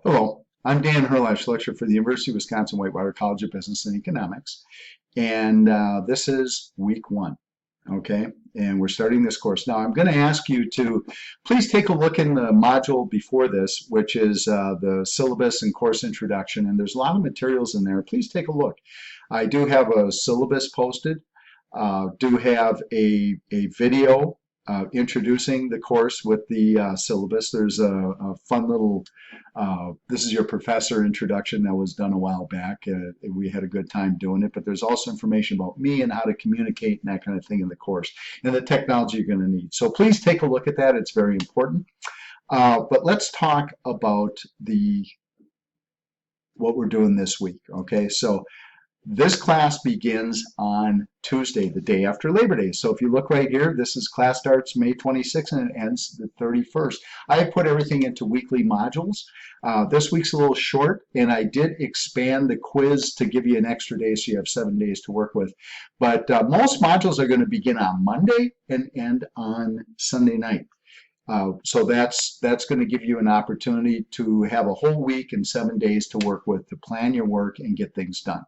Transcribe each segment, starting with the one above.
Hello, I'm Dan Herlash, lecturer for the University of Wisconsin-Whitewater College of Business and Economics, and this is week one, okay? And we're starting this course. Now, I'm going to ask you to please take a look in the module before this, which is the syllabus and course introduction, and there's a lot of materials in there. Please take a look. I do have a syllabus posted, do have a video introducing the course with the syllabus. There's a fun little, this is your professor introduction that was done a while back. We had a good time doing it, but there's also information about me and how to communicate and that kind of thing in the course and the technology you're going to need. So please take a look at that. It's very important. But let's talk about what we're doing this week. Okay, so this class begins on Tuesday, the day after Labor Day. So if you look right here, this is class starts May 26th and it ends the 31st. I put everything into weekly modules. This week's a little short, and I did expand the quiz to give you an extra day so you have 7 days to work with. But most modules are going to begin on Monday and end on Sunday night. So that's going to give you an opportunity to have a whole week and 7 days to work with to plan your work and get things done.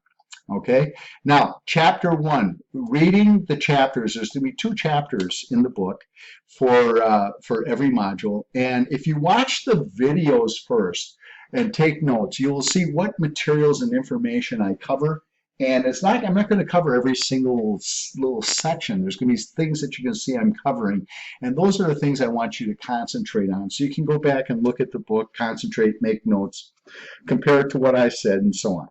Okay, now chapter 1, reading the chapters. There's going to be 2 chapters in the book for every module, and if you watch the videos first and take notes, you will see what materials and information I cover. And I'm not going to cover every single little section. There's going to be things that you're going to see I'm covering, and those are the things I want you to concentrate on. So you can go back and look at the book, concentrate, make notes, compare it to what I said, and so on.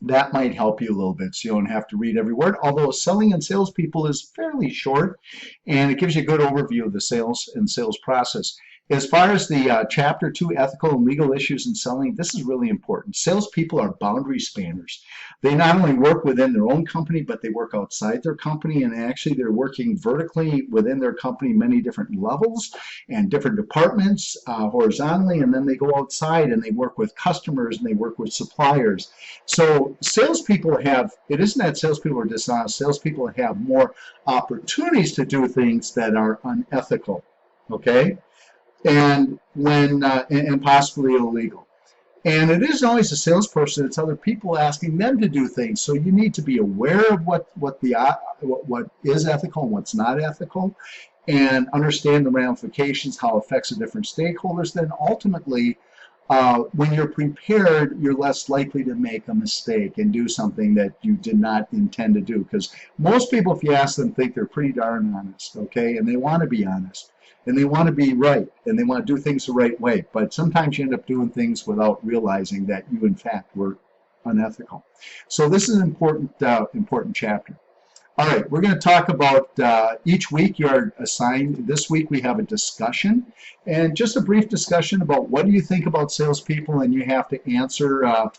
That might help you a little bit so you don't have to read every word, although Selling and Salespeople is fairly short, and it gives you a good overview of the sales and sales process. As far as the Chapter 2, Ethical and Legal Issues in Selling, this is really important. Salespeople are boundary spanners. They not only work within their own company, but they work outside their company, and actually they're working vertically within their company, many different levels and different departments horizontally, and then they go outside and they work with customers and they work with suppliers. So salespeople it isn't that salespeople are dishonest. Salespeople have more opportunities to do things that are unethical, okay? And possibly illegal. And it isn't always the salesperson, it's other people asking them to do things. So you need to be aware of what is ethical and what's not ethical, and understand the ramifications, how it affects the different stakeholders. Then ultimately, when you're prepared, you're less likely to make a mistake and do something that you did not intend to do. Because most people, if you ask them, think they're pretty darn honest, okay? And they want to be honest. And they want to be right, and they want to do things the right way. But sometimes you end up doing things without realizing that you, in fact, were unethical. So this is an important chapter. All right, we're going to talk about each week you are assigned. This week we have a discussion, and just a brief discussion about what do you think about salespeople, and you have to answer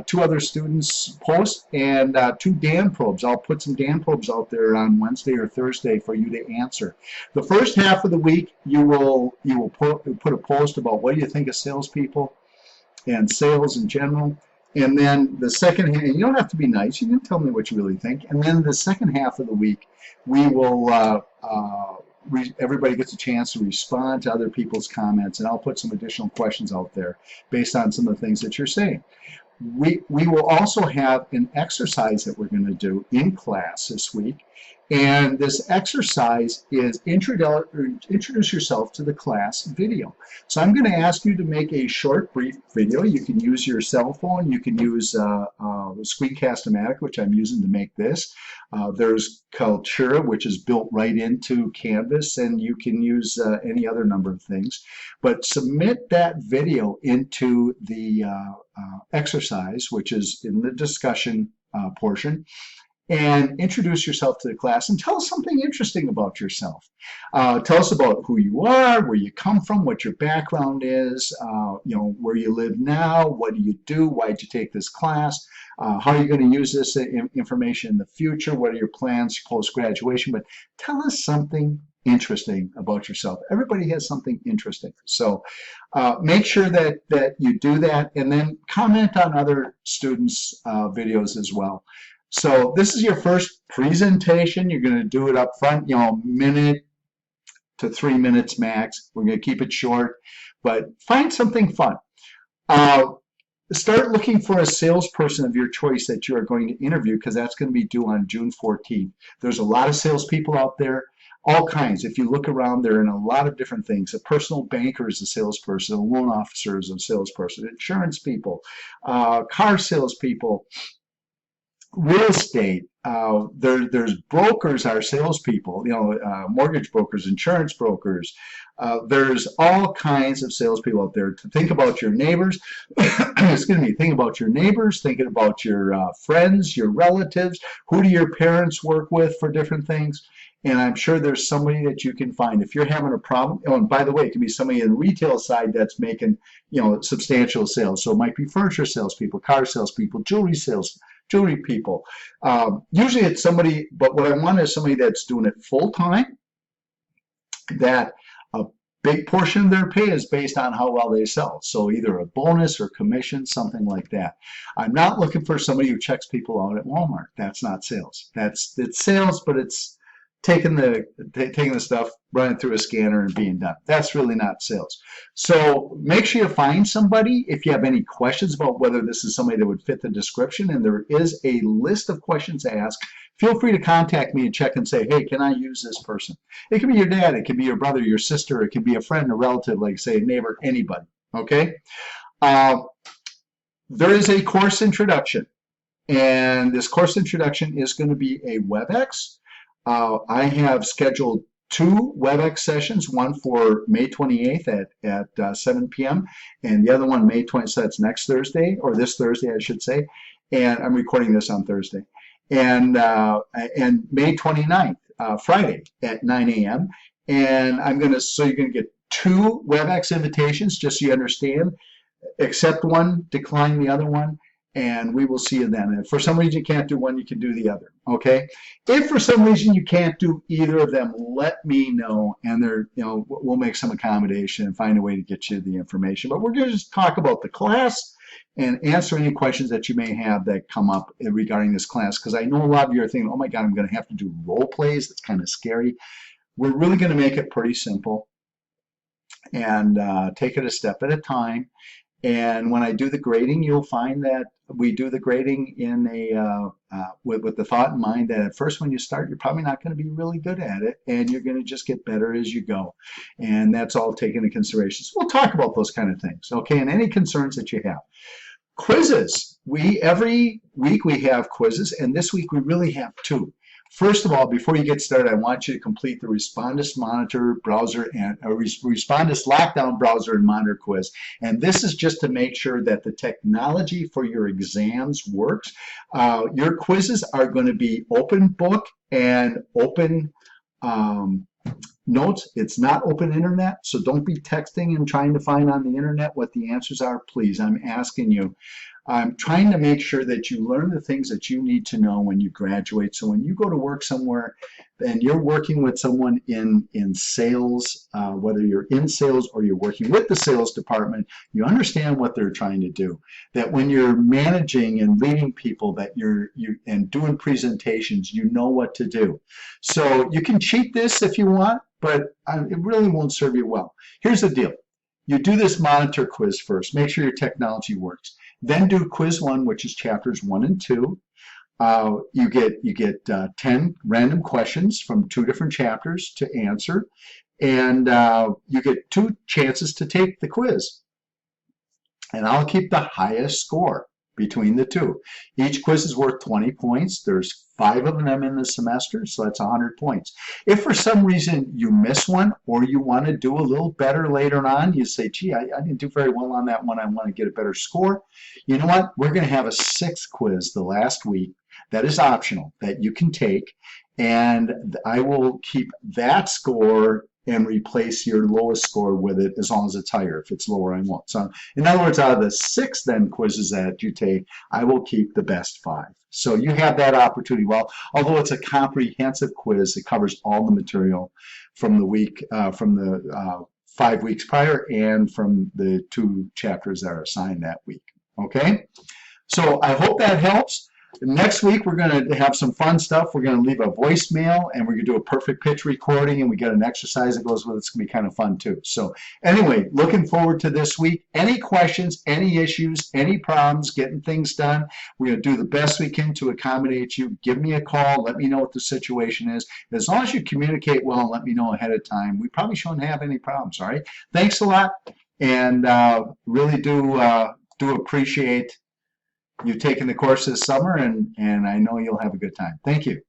2 other students' posts and 2 Dan probes. I'll put some Dan probes out there on Wednesday or Thursday for you to answer. The first half of the week, you will put a post about what do you think of salespeople and sales in general. And then the second half, you don't have to be nice. You can tell me what you really think. And then the second half of the week, we will everybody gets a chance to respond to other people's comments, and I'll put some additional questions out there based on some of the things that you're saying. We will also have an exercise that we're going to do in class this week, and this exercise is introduce yourself to the class video. So I'm going to ask you to make a short, brief video. You can use your cell phone. You can use Screencast-O-Matic, which I'm using to make this. There's Kaltura, which is built right into Canvas, and you can use any other number of things. But submit that video into the exercise, which is in the discussion portion, and introduce yourself to the class and tell us something interesting about yourself. Tell us about who you are, where you come from, what your background is, where you live now, what do you do, why did you take this class, how are you going to use this information in the future, what are your plans post-graduation. But tell us something interesting about yourself. Everybody has something interesting. So make sure that you do that, and then comment on other students' videos as well. So this is your first presentation. You're going to do it up front, minute to 3 minutes max. We're going to keep it short, but find something fun. Start looking for a salesperson of your choice that you are going to interview, because that's going to be due on June 14th. There's a lot of salespeople out there, all kinds. If you look around, they're in a lot of different things. A personal banker is a salesperson, a loan officer is a salesperson, insurance people, car salespeople, real estate. There's brokers are salespeople, mortgage brokers, insurance brokers. There's all kinds of salespeople out there. To think about your neighbors, excuse me, think about your neighbors, thinking about your friends, your relatives, who do your parents work with for different things. And I'm sure there's somebody that you can find. If you're having a problem, oh, and by the way, it can be somebody in the retail side that's making, substantial sales. So it might be furniture salespeople, car salespeople, jewelry people. Usually it's somebody, but what I want is somebody that's doing it full time, that a big portion of their pay is based on how well they sell. So either a bonus or commission, something like that. I'm not looking for somebody who checks people out at Walmart. That's not sales. It's sales, but it's taking the stuff, running through a scanner and being done. That's really not sales. So make sure you find somebody. If you have any questions about whether this is somebody that would fit the description, and there is a list of questions to ask, feel free to contact me and check and say, hey, can I use this person? It can be your dad, it can be your brother, your sister, it can be a friend, a relative, like say a neighbor, anybody, okay? There is a course introduction, and this course introduction is going to be a WebEx. I have scheduled 2 WebEx sessions, one for May 28th at 7 p.m. and the other one May 20th, so that's next Thursday, or this Thursday, I should say. And I'm recording this on Thursday. And May 29th, Friday at 9 a.m. And so you're going to get 2 WebEx invitations, just so you understand. Accept one, decline the other one, and we will see you then. If for some reason you can't do one, you can do the other, okay? If for some reason you can't do either of them, let me know, and we'll make some accommodation and find a way to get you the information. But we're going to just talk about the class and answer any questions that you may have that come up regarding this class, because I know a lot of you are thinking, oh my God, I'm going to have to do role plays. That's kind of scary. We're really going to make it pretty simple and take it a step at a time. And when I do the grading, you'll find that we do the grading in with the thought in mind that at first when you start, you're probably not going to be really good at it, and you're going to just get better as you go. And that's all taken into consideration. So we'll talk about those kind of things, okay, and any concerns that you have. Quizzes. Every week we have quizzes, and this week we really have 2. First of all, before you get started, I want you to complete the Respondus Monitor browser and Respondus Lockdown browser and monitor quiz. And this is just to make sure that the technology for your exams works. Your quizzes are going to be open book and open notes. It's not open internet, so don't be texting and trying to find on the internet what the answers are, please. I'm asking you. I'm trying to make sure that you learn the things that you need to know when you graduate. So when you go to work somewhere and you're working with someone in sales, whether you're in sales or you're working with the sales department, you understand what they're trying to do. That when you're managing and leading people, that and doing presentations, you know what to do. So you can cheat this if you want, but it really won't serve you well. Here's the deal. You do this monitor quiz first. Make sure your technology works. Then do quiz 1, which is chapters 1 and 2. You get 10 random questions from 2 different chapters to answer, and you get 2 chances to take the quiz. And I'll keep the highest score between the 2. Each quiz is worth 20 points. There's 5 of them in the semester, so that's 100 points. If for some reason you miss one or you want to do a little better later on, you say, gee, I didn't do very well on that one, I want to get a better score. You know what? We're going to have a 6th quiz the last week that is optional, that you can take, and I will keep that score and replace your lowest score with it as long as it's higher. If it's lower, I won't. So in other words, out of the 6 then quizzes that you take, I will keep the best 5. So you have that opportunity. Well, although it's a comprehensive quiz, it covers all the material from the week, from the 5 weeks prior and from the 2 chapters that are assigned that week. Okay? So I hope that helps. Next week, we're going to have some fun stuff. We're going to leave a voicemail, and we're going to do a perfect pitch recording, and we got an exercise that goes with it. It's going to be kind of fun, too. So anyway, looking forward to this week. Any questions, any issues, any problems getting things done, we're going to do the best we can to accommodate you. Give me a call. Let me know what the situation is. As long as you communicate well and let me know ahead of time, we probably shouldn't have any problems, all right? Thanks a lot, and really do appreciate you taking the course this summer, and I know you'll have a good time. Thank you.